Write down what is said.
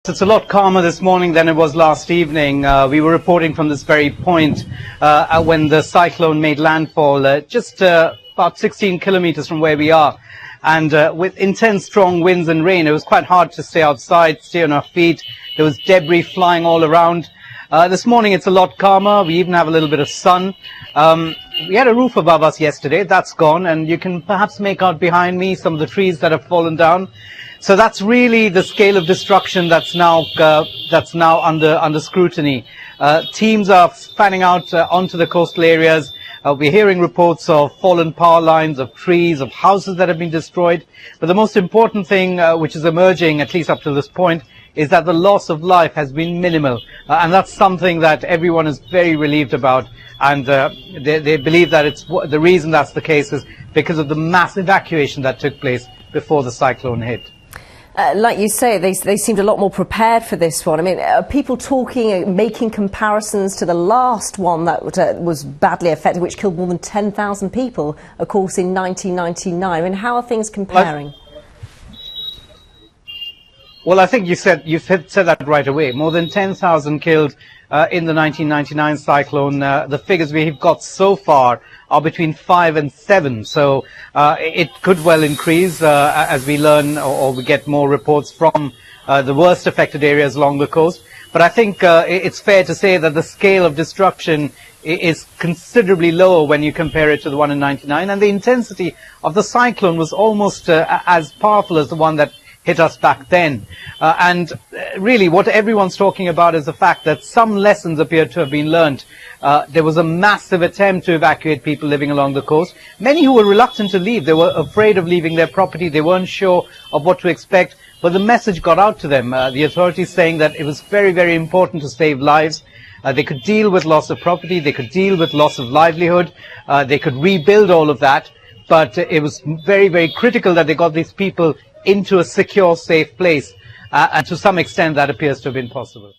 It's a lot calmer this morning than it was last evening. We were reporting from this very point when the cyclone made landfall, just about 16 kilometers from where we are. And with intense strong winds and rain, it was quite hard to stay outside, stay on our feet. There was debris flying all around. This morning it's a lot calmer. We even have a little bit of sun. We had a roof above us yesterday. That's gone, and you can perhaps make out behind me some of the trees that have fallen down. So that's really the scale of destruction that's now under scrutiny. Teams are fanning out onto the coastal areas. We're hearing reports of fallen power lines, of trees, of houses that have been destroyed. But the most important thing which is emerging, at least up to this point, is that the loss of life has been minimal. And that's something that everyone is very relieved about. And they believe that the reason that's the case is because of the mass evacuation that took place before the cyclone hit. Like you say, they seemed a lot more prepared for this one. I mean, are people talking, making comparisons to the last one that was badly affected, which killed more than 10,000 people, of course, in 1999? I mean, how are things comparing? Well, I think you said that right away. More than 10,000 killed in the 1999 cyclone. The figures we've got so far are between 5 and 7. So it could well increase as we learn or we get more reports from the worst affected areas along the coast. But I think it's fair to say that the scale of destruction is considerably lower when you compare it to the one in 99. And the intensity of the cyclone was almost as powerful as the one that hit us back then. And really what everyone's talking about is the fact that some lessons appear to have been learned. There was a massive attempt to evacuate people living along the coast. Many who were reluctant to leave, they were afraid of leaving their property, they weren't sure of what to expect, but the message got out to them. The authorities saying that it was very, very important to save lives. They could deal with loss of property, they could deal with loss of livelihood, they could rebuild all of that, but it was very, very critical that they got these people into a secure, safe place. And to some extent, that appears to have been possible.